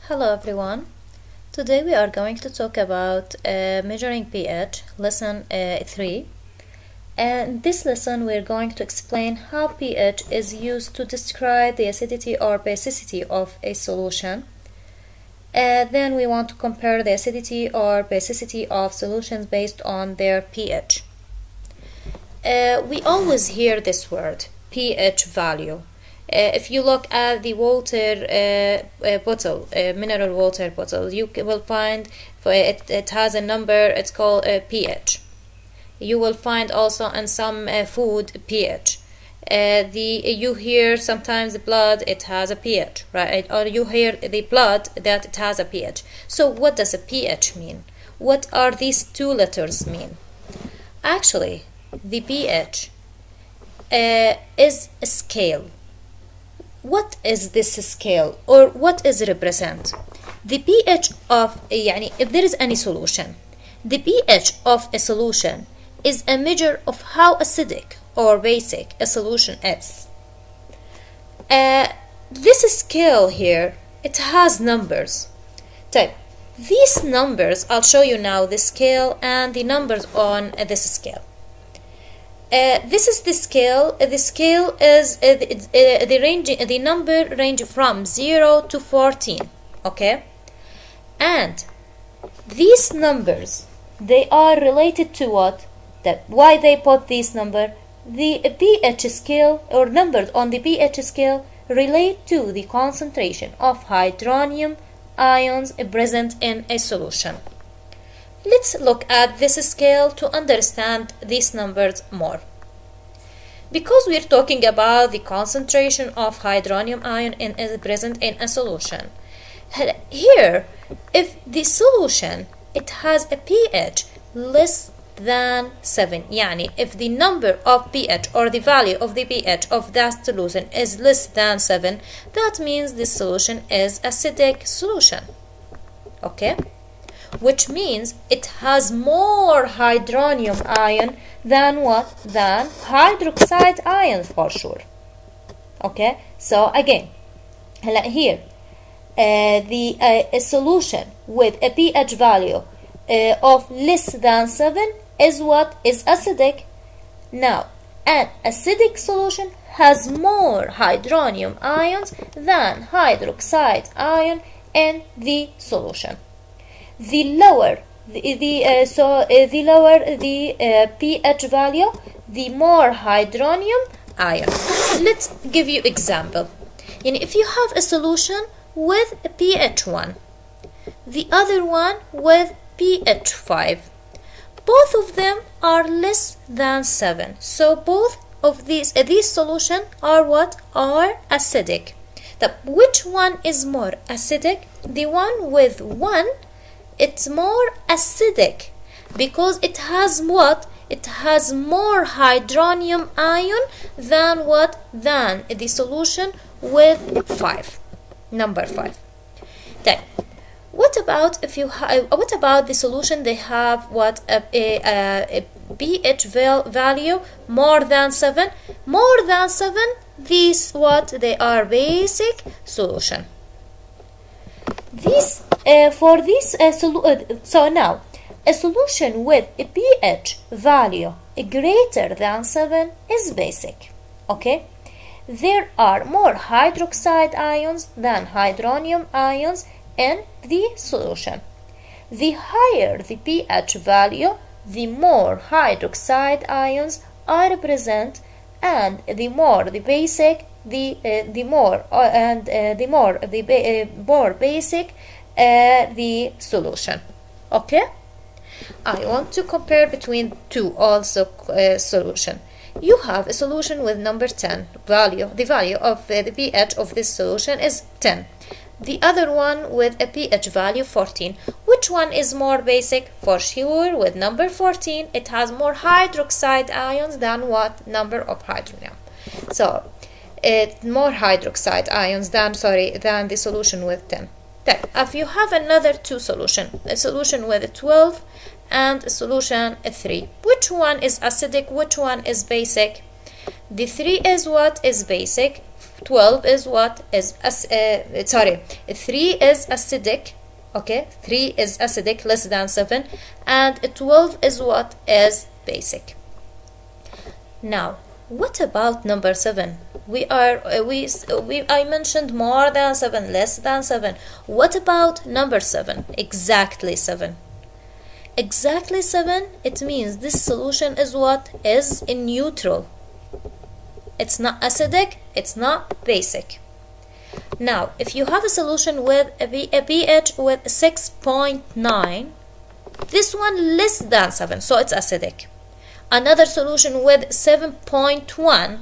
Hello everyone. Today we are going to talk about measuring pH, lesson 3. And in this lesson we're going to explain how pH is used to describe the acidity or basicity of a solution. Then we want to compare the acidity or basicity of solutions based on their pH. We always hear this word, pH value. If you look at the water bottle, mineral water bottle, you will find it has a number. It's called pH. You will find also in some food pH. You hear sometimes the blood, it has a pH, right? Or you hear the blood that it has a pH. So what does a pH mean? What are these two letters mean? Actually, the pH is a scale. What is this scale, or what is it represent? The pH of if there is any solution, the pH of a solution is a measure of how acidic or basic a solution is. This scale here, it has numbers. These numbers, I'll show you now the scale and the numbers on this scale. This is the scale. The scale is the number range from 0 to 14. Okay, and these numbers, they are related to what? Why they put this number? The pH scale or numbers on the pH scale relate to the concentration of hydronium ions present in a solution. Let's look at this scale to understand these numbers more. Because we're talking about the concentration of hydronium ion is present in a solution. Here, if the solution, it has a pH less than 7, if the number of pH or the value of the pH of that solution is less than 7, that means this solution is acidic solution. Okay? Which means it has more hydronium ion than what? Than hydroxide ions for sure. Okay, so again, here a solution with a pH value of less than 7 is what? Is acidic. Now, an acidic solution has more hydronium ions than hydroxide ion in the solution. The lower the pH value, the more hydronium ion. Let's give you example. If you have a solution with a pH 1, the other one with pH 5, both of them are less than 7. So both of these solutions are what? Are acidic. Which one is more acidic? The one with 1, it's more acidic because it has what? It has more hydronium ion than what? Than the solution with 5. Number 5. Then, what about if you what about the solution? They have what? A pH value more than 7. More than 7. These what? They are basic solution. These for this so now a solution with a pH value greater than 7 is basic. Okay, there are more hydroxide ions than hydronium ions in the solution. The higher the pH value, the more hydroxide ions are present, and the more the basic, the more basic the solution. Okay, I want to compare between two also solution. You have a solution with number 10 value. The value of the pH of this solution is 10. The other one with a pH value 14. Which one is more basic? For sure, with number 14, it has more hydroxide ions than what? Number of hydronium. So more hydroxide ions than the solution with 10. Then, if you have another two solution, a solution with 12 and a solution 3, which one is acidic? Which one is basic? The 3 is what? Is basic. 12 is what is 3 is acidic. Okay, 3 is acidic, less than 7, and 12 is what is basic. Now, what about number 7? I mentioned more than 7, less than 7. What about number 7? Exactly 7. Exactly 7, it means this solution is what is in neutral. It's not acidic, it's not basic. Now, if you have a solution with a pH with 6.9, this one less than 7, so it's acidic. Another solution with 7.1,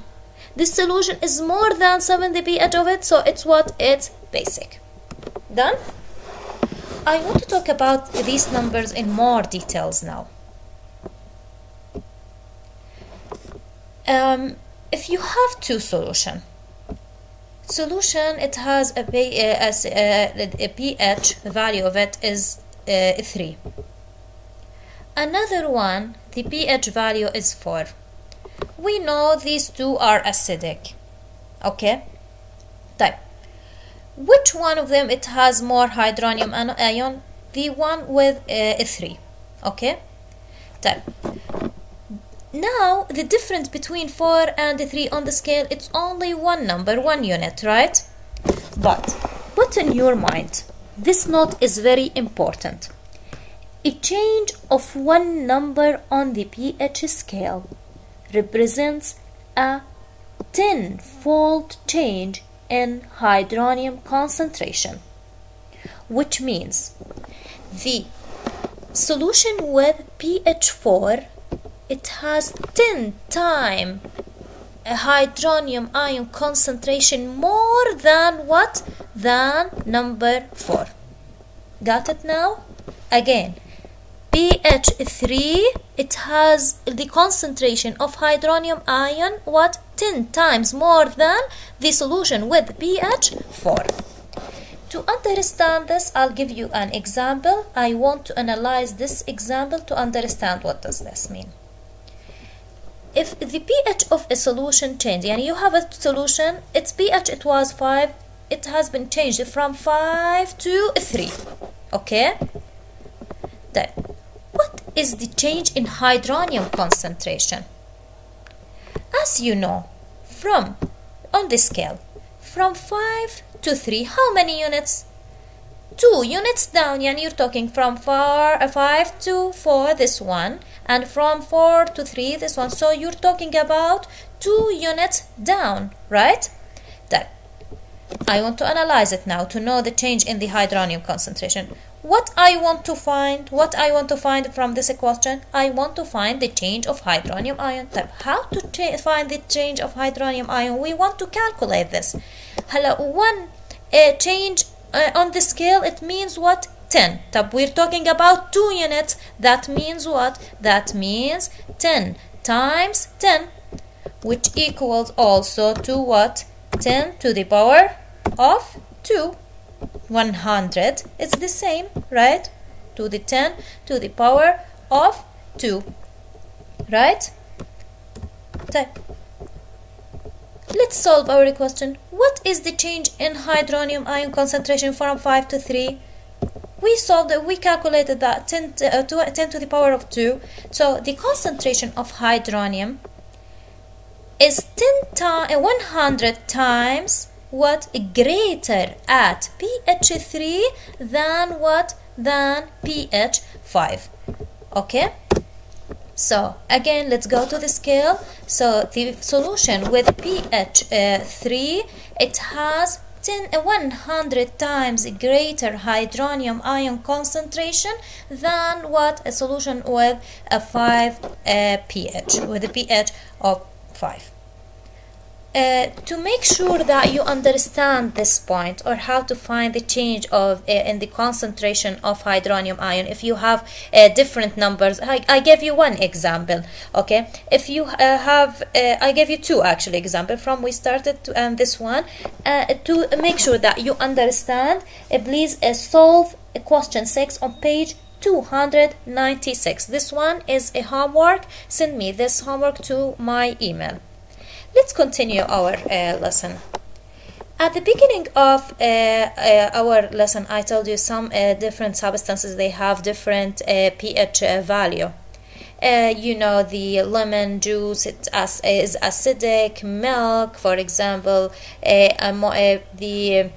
this solution is more than 7, the pH of it, so it's what? It's basic. Done? I want to talk about these numbers in more details now. If you have two solution, it has a pH, the value of it is 3. Another one, the pH value is 4. We know these two are acidic. Okay? Type. Which one of them it has more hydronium ion? The one with 3. Okay? Type. Now, the difference between 4 and 3 on the scale, it's only one number, one unit, right? But put in your mind, this note is very important. A change of one number on the pH scale represents a 10-fold change in hydronium concentration, which means the solution with pH 4, it has 10 times a hydronium ion concentration more than what? Than number 4. Got it now? Again, pH 3, it has the concentration of hydronium ion, what? 10 times more than the solution with pH 4. To understand this, I'll give you an example. I want to analyze this example to understand what does this mean. If the pH of a solution changes, and you have a solution, its pH it was 5, it has been changed from 5 to 3. Okay? Then, what is the change in hydronium concentration? As you know, on the scale, from 5 to 3, how many units? 2 units down, and you're talking from 5 to 4, this one, and from 4 to 3, this one. So you're talking about 2 units down, right? Then, I want to analyze it now to know the change in the hydronium concentration. What I want to find from this equation, I want to find the change of hydronium ion. Then, how to find the change of hydronium ion? We want to calculate this. Hello, one change on the scale, it means what? 10. We're talking about 2 units. That means what? That means 10 times 10, which equals also to what? 10 to the power of 2. 100. It's the same, right? To the 10 to the power of 2. Right? Let's solve our question. What is the change in hydronium ion concentration from 5 to 3? We calculated that 10 to the power of 2. So the concentration of hydronium is 100 times what? Greater at pH 3 than what? Than pH 5. Okay? So again, let's go to the scale. So the solution with pH 3, it has 100 times greater hydronium ion concentration than what? A solution with a 5 pH, with a pH of 5. To make sure that you understand this point, or how to find the change of in the concentration of hydronium ion, if you have different numbers, I gave you one example. Okay, if you I gave you 2 actually examples from we started to and this one. To make sure that you understand, please solve question 6 on page 296. This one is a homework. Send me this homework to my email. Let's continue our lesson. At the beginning of our lesson, I told you some different substances, they have different pH value. You know, the lemon juice is acidic, milk, for example, the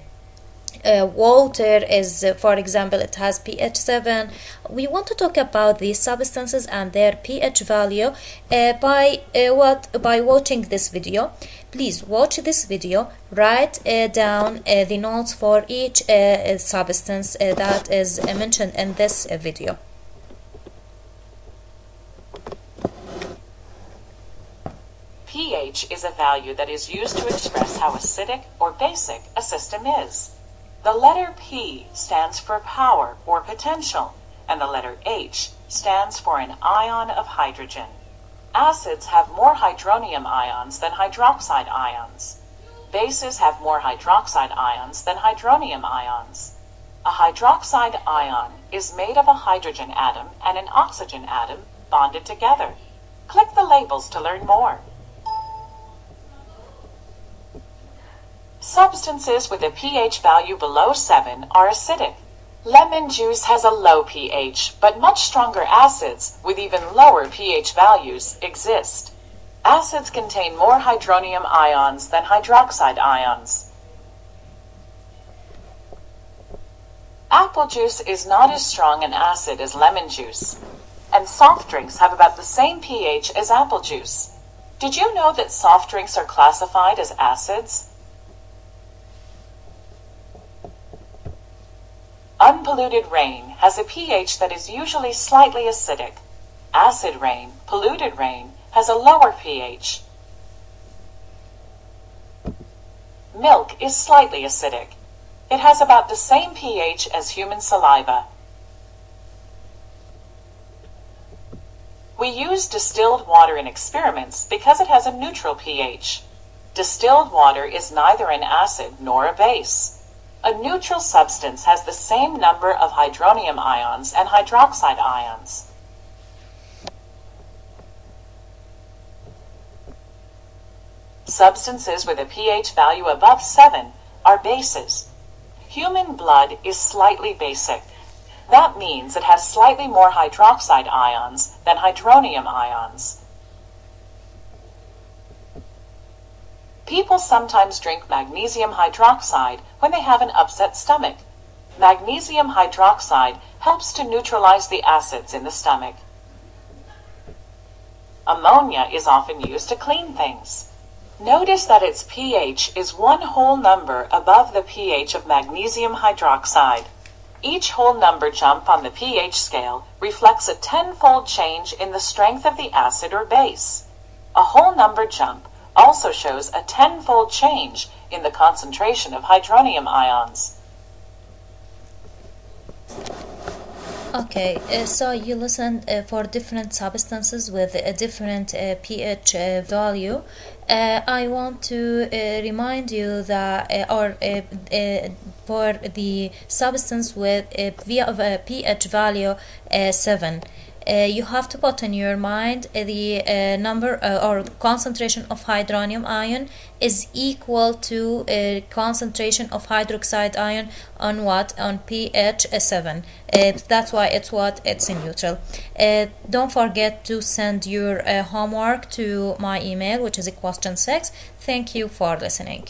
water is, for example, it has pH 7. We want to talk about these substances and their pH value by watching this video. Please watch this video, write down the notes for each substance that is mentioned in this video. pH is a value that is used to express how acidic or basic a system is. The letter P stands for power or potential, and the letter H stands for an ion of hydrogen. Acids have more hydronium ions than hydroxide ions. Bases have more hydroxide ions than hydronium ions. A hydroxide ion is made of a hydrogen atom and an oxygen atom bonded together. Click the labels to learn more. Substances with a pH value below 7 are acidic. Lemon juice has a low pH, but much stronger acids with even lower pH values exist. Acids contain more hydronium ions than hydroxide ions. Apple juice is not as strong an acid as lemon juice, and soft drinks have about the same pH as apple juice. Did you know that soft drinks are classified as acids? Unpolluted rain has a pH that is usually slightly acidic. Acid rain, polluted rain, has a lower pH. Milk is slightly acidic. It has about the same pH as human saliva. We use distilled water in experiments because it has a neutral pH. Distilled water is neither an acid nor a base. A neutral substance has the same number of hydronium ions and hydroxide ions. Substances with a pH value above 7 are bases. Human blood is slightly basic. That means it has slightly more hydroxide ions than hydronium ions. People sometimes drink magnesium hydroxide when they have an upset stomach. Magnesium hydroxide helps to neutralize the acids in the stomach. Ammonia is often used to clean things. Notice that its pH is one whole number above the pH of magnesium hydroxide. Each whole number jump on the pH scale reflects a 10-fold change in the strength of the acid or base. A whole number jump also shows a 10-fold change in the concentration of hydronium ions. Okay, so you listened for different substances with a different pH value. I want to remind you that for the substance with a pH value 7, you have to put in your mind the number or concentration of hydronium ion is equal to concentration of hydroxide ion on what? On pH 7. That's why it's in neutral. Don't forget to send your homework to my email, which is question 6. Thank you for listening.